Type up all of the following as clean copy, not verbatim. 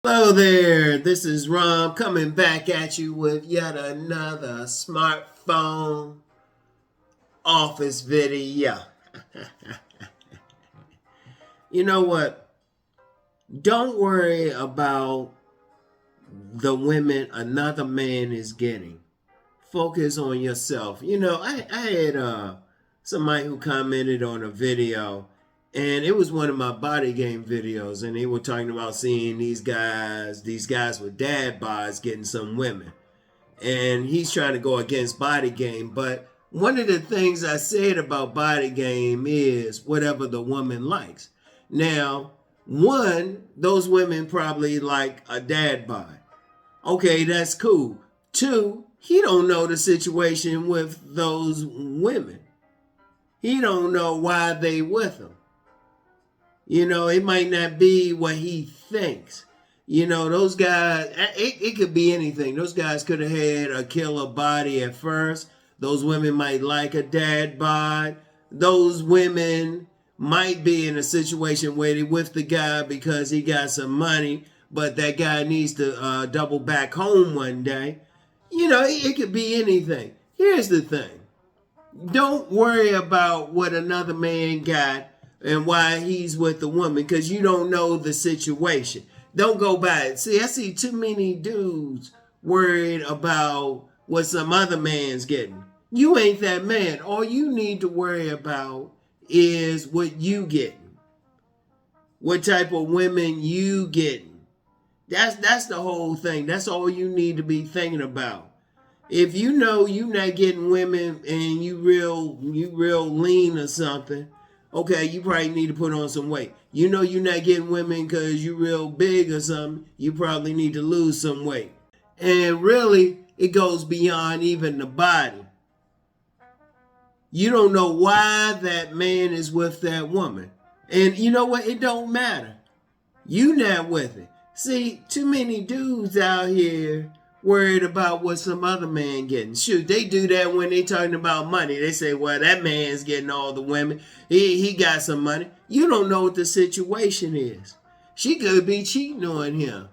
Hello there, this is Rom coming back at you with yet another smartphone office video. You know what? Don't worry about the women another man is getting. Focus on yourself. I had somebody who commented on a video, and it was one of my body game videos, and they were talking about seeing these guys with dad bods getting some women. And he's trying to go against body game. But one of the things I said about body game is whatever the woman likes. Now, one, those women probably like a dad bod. Okay, that's cool. Two, he don't know the situation with those women. He don't know why they with him. It might not be what he thinks. Those guys, it could be anything. Those guys could have had a killer body at first. Those women might like a dad bod. Those women might be in a situation where they with the guy because he got some money, but that guy needs to double back home one day. It could be anything. Here's the thing. Don't worry about what another man got and why he's with the woman, because you don't know the situation. Don't go by it. See, I see too many dudes worried about what some other man's getting. You ain't that man. All you need to worry about is what you getting. What type of women you getting. That's the whole thing. That's all you need to be thinking about. If you know you're not getting women and you real lean or something, okay, you probably need to put on some weight. You know you're not getting women because you're real big or something, you probably need to lose some weight. And really, it goes beyond even the body. You don't know why that man is with that woman. And you know what? It don't matter. You not with it. See, too many dudes out here worried about what some other man getting. Shoot, they do that when they talking about money. They say, well, that man's getting all the women. He got some money. You don't know what the situation is. She could be cheating on him.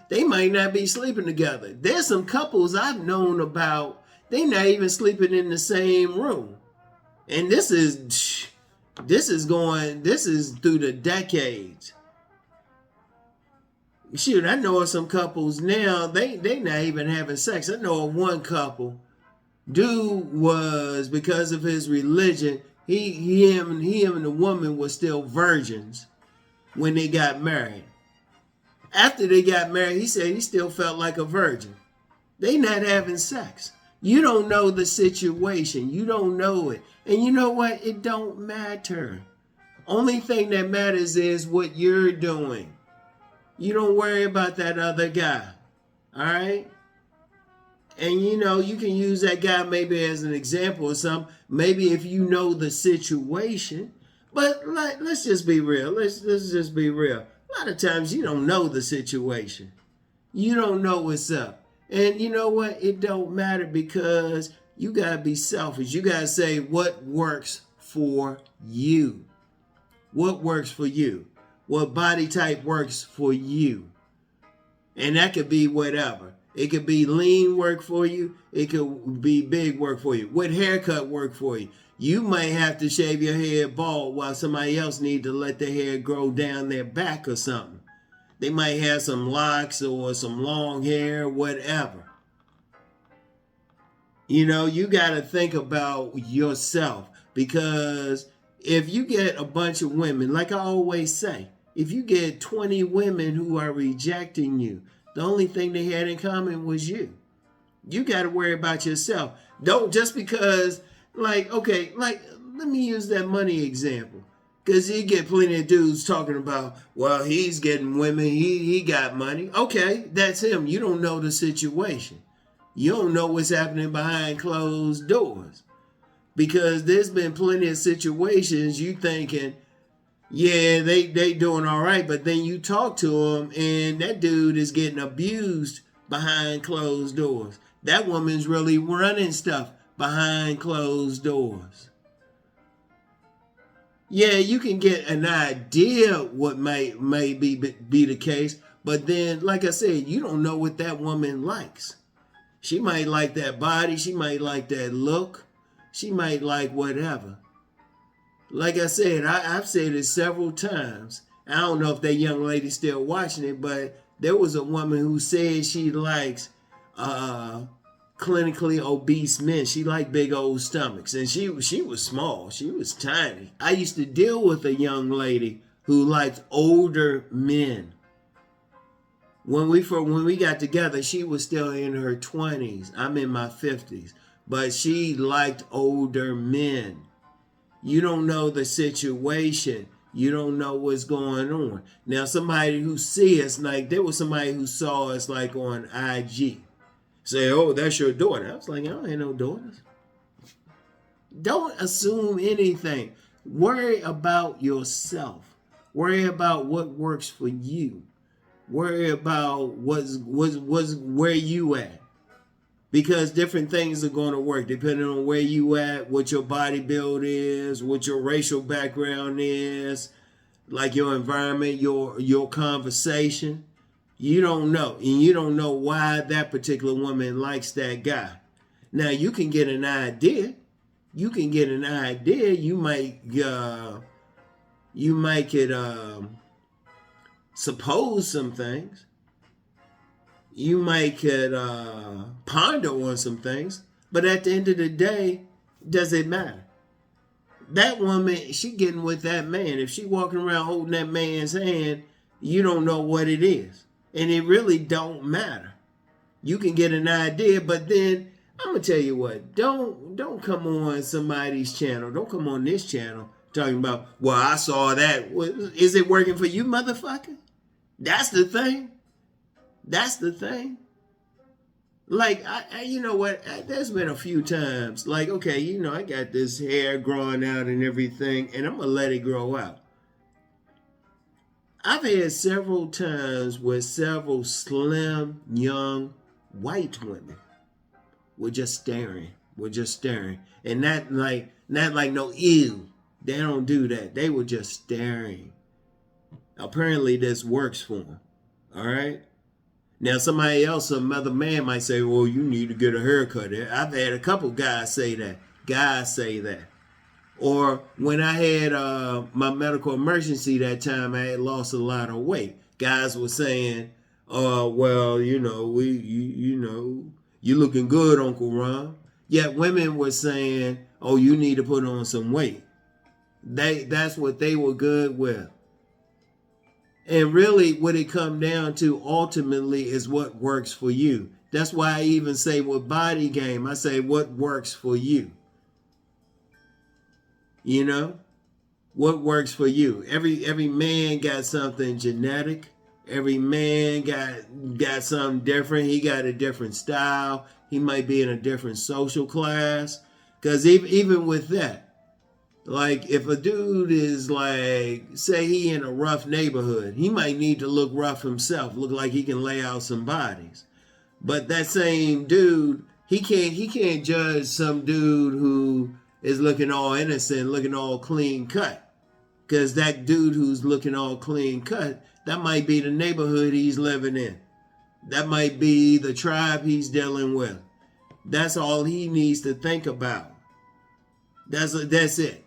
They might not be sleeping together. There's some couples I've known about, they not even sleeping in the same room. And this is through the decades. Shoot, I know of some couples now, they not even having sex. I know of one couple, dude was, because of his religion, him and the woman were still virgins when they got married. After they got married, he said he still felt like a virgin. They not having sex. You don't know the situation. You don't know it. And you know what? It don't matter. Only thing that matters is what you're doing. You don't worry about that other guy. All right? And you can use that guy maybe as an example or something. Maybe if you know the situation. But let's just be real. Let's just be real. A lot of times you don't know the situation. You don't know what's up. And you know what? It don't matter, because you got to be selfish. You got to say what works for you. What works for you? What body type works for you? And that could be whatever. It could be lean work for you. It could be big work for you. What haircut work for you? You might have to shave your head bald while somebody else need to let their hair grow down their back or something. They might have some locks or some long hair, whatever. You got to think about yourself, because if you get a bunch of women, like I always say, if you get 20 women who are rejecting you, the only thing they had in common was you. You got to worry about yourself. Don't just because, let me use that money example. Because you get plenty of dudes talking about, well, he's getting women, he got money. Okay, that's him. You don't know the situation. You don't know what's happening behind closed doors. Because there's been plenty of situations you thinking, yeah, they doing all right, but then you talk to them and that dude is getting abused behind closed doors. That woman's really running stuff behind closed doors. Yeah, you can get an idea what may be the case, But then, like I said, you don't know what that woman likes. She might like that body. She might like that look. She might like whatever. Like I said, I've said it several times. I don't know if that young lady's still watching it, but there was a woman who said she likes clinically obese men. She liked big old stomachs, and she was small. She was tiny. I used to deal with a young lady who liked older men. When we got together, she was still in her 20s. I'm in my 50s. But she liked older men. You don't know the situation. You don't know what's going on. Now, somebody who sees us, like there was somebody who saw us like on IG. Say, oh, that's your daughter. I was like, I don't have no daughters. Don't assume anything. Worry about yourself. Worry about what works for you. Worry about what's where you at. Because different things are going to work depending on where you at, what your body build is, what your racial background is, like your environment, your conversation. You don't know. And you don't know why that particular woman likes that guy. Now, you can get an idea. You can get an idea. You might could suppose some things. You might could ponder on some things. But at the end of the day, does it matter? That woman, she getting with that man. If she walking around holding that man's hand, you don't know what it is. And it really don't matter. You can get an idea, but then I'm gonna tell you what, don't come on somebody's channel. Don't come on this channel talking about, well, I saw that. Is it working for you, motherfucker? That's the thing. That's the thing. Like, you know what? There's been a few times, like, okay, you know, I got this hair growing out and everything, and I'm going to let it grow out. I've had several times where several slim, young, white women were just staring. And not like no ew. They don't do that. They were just staring. Apparently this works for them. All right? Now, somebody else, some other man might say, well, you need to get a haircut. I've had a couple guys say that. Or when I had my medical emergency that time, I had lost a lot of weight. Guys were saying, well, you know, you're looking good, Uncle Ron. Yet women were saying, oh, you need to put on some weight. That's what they were good with. And really what it comes down to ultimately is what works for you. That's why I even say with body game, I say what works for you. You know? What works for you? Every man got something genetic. Every man got something different. He got a different style. He might be in a different social class. Because even with that, like if a dude is like, say he in a rough neighborhood, he might need to look rough himself, look like he can lay out some bodies. But that same dude, he can't judge some dude who is looking all innocent, looking all clean cut. Because that dude who's looking all clean cut, that might be the neighborhood he's living in. That might be the tribe he's dealing with. That's all he needs to think about. That's it.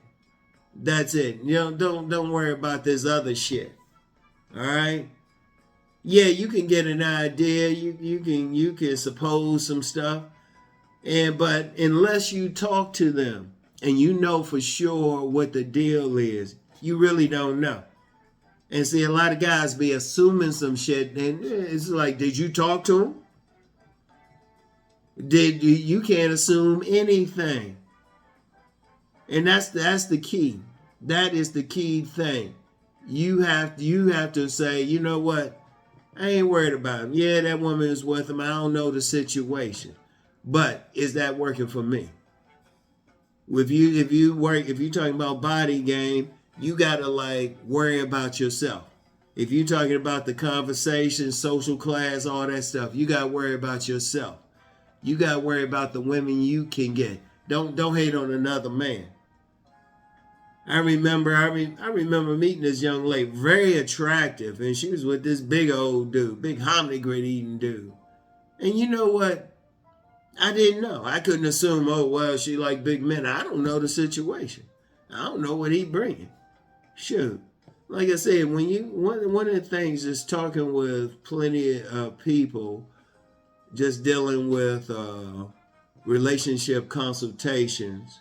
That's it. You know, don't worry about this other shit. All right? Yeah, you can get an idea. You can suppose some stuff. But unless you talk to them and you know for sure what the deal is, you really don't know. And see, a lot of guys be assuming some shit, and it's like, did you talk to him? You can't assume anything. And that's the key. That is the key thing. You have to say, you know what? I ain't worried about him. Yeah, that woman is with him. I don't know the situation. But is that working for me? If you're talking about body game, you gotta like worry about yourself. If you're talking about the conversation, social class, all that stuff, you gotta worry about yourself. You gotta worry about the women you can get. Don't hate on another man. I remember meeting this young lady, very attractive, and she was with this big old dude, big hominy eating dude. And you know what? I didn't know. I couldn't assume, oh, well, she like big men. I don't know the situation. I don't know what he bringing. Shoot. Like I said, when you one of the things is talking with plenty of people, just dealing with relationship consultations,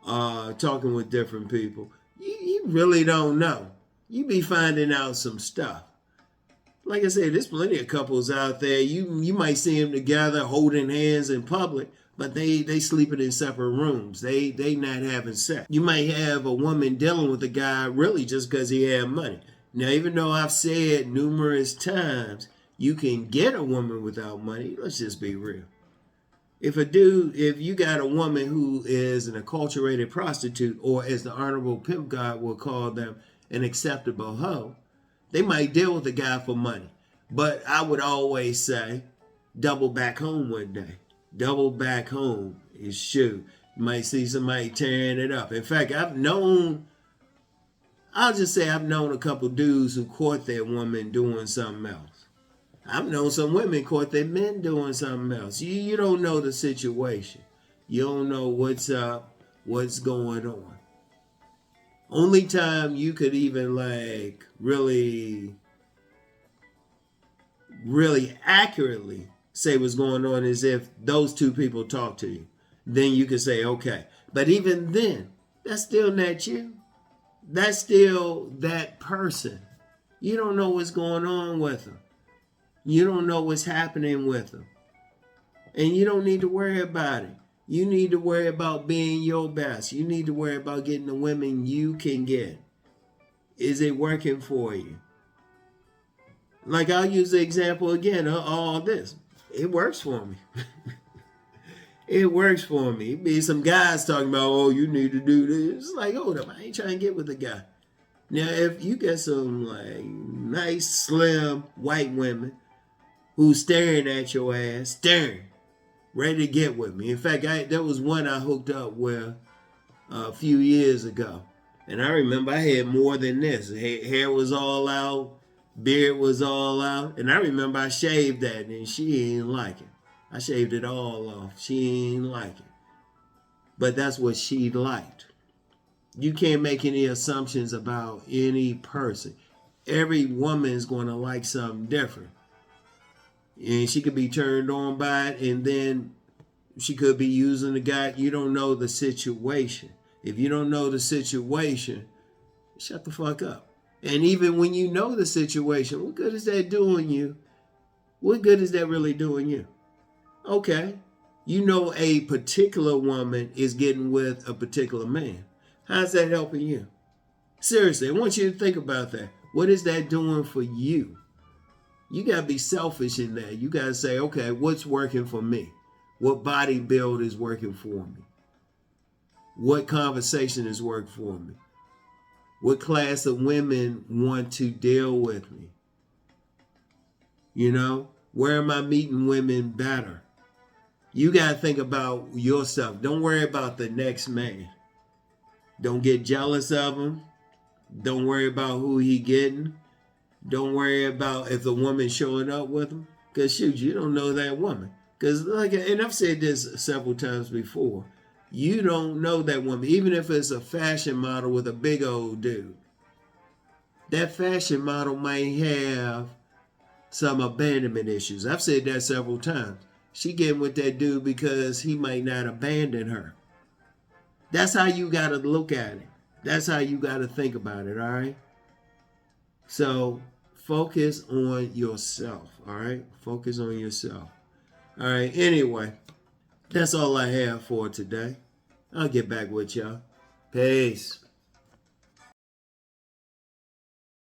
talking with different people, you really don't know. You be finding out some stuff. Like I said, there's plenty of couples out there. You might see them together holding hands in public, but they sleeping in separate rooms. They not having sex. You might have a woman dealing with a guy really just because he had money. Now, even though I've said numerous times you can get a woman without money, let's just be real. If you got a woman who is an acculturated prostitute, or as the Honorable Pimp God will call them, an acceptable hoe, they might deal with the guy for money. But I would always say, double back home one day. Double back home is shoot. You might see somebody tearing it up. In fact, I've known a couple dudes who caught their woman doing something else. I've known some women caught their men doing something else. You don't know the situation. You don't know what's up, what's going on. Only time you could even like really accurately say what's going on is if those two people talk to you. Then you can say, okay. But even then, that's still not you. That's still that person. You don't know what's going on with them. You don't know what's happening with them. And you don't need to worry about it. You need to worry about being your best. You need to worry about getting the women you can get. Is it working for you? Like I'll use the example again of all this. It works for me. It works for me. Be some guys talking about, oh, you need to do this. It's like, hold up, I ain't trying to get with the guy. Now, if you get some like nice, slim white women who's staring at your ass, staring, ready to get with me. In fact, there was one I hooked up with a few years ago. And I remember I had more than this. Hair was all out, beard was all out. And I remember I shaved that and she ain't like it. I shaved it all off. She ain't like it. But that's what she liked. You can't make any assumptions about any person. Every woman's going to like something different. And she could be turned on by it, and then she could be using the guy. You don't know the situation. If you don't know the situation, shut the fuck up. And even when you know the situation, what good is that doing you? What good is that really doing you? Okay, you know a particular woman is getting with a particular man. How's that helping you? Seriously, I want you to think about that. What is that doing for you? You got to be selfish in that. You got to say, okay, what's working for me? What body build is working for me? What conversation is working for me? What class of women want to deal with me? You know, where am I meeting women better? You got to think about yourself. Don't worry about the next man. Don't get jealous of him. Don't worry about who he getting. Don't worry about if the woman's showing up with him. Because, shoot, you don't know that woman. Because, and I've said this several times before, you don't know that woman, even if it's a fashion model with a big old dude. That fashion model might have some abandonment issues. I've said that several times. She getting with that dude because he might not abandon her. That's how you got to look at it. That's how you got to think about it, all right? So focus on yourself, all right? Focus on yourself. All right, anyway, that's all I have for today. I'll get back with y'all. Peace.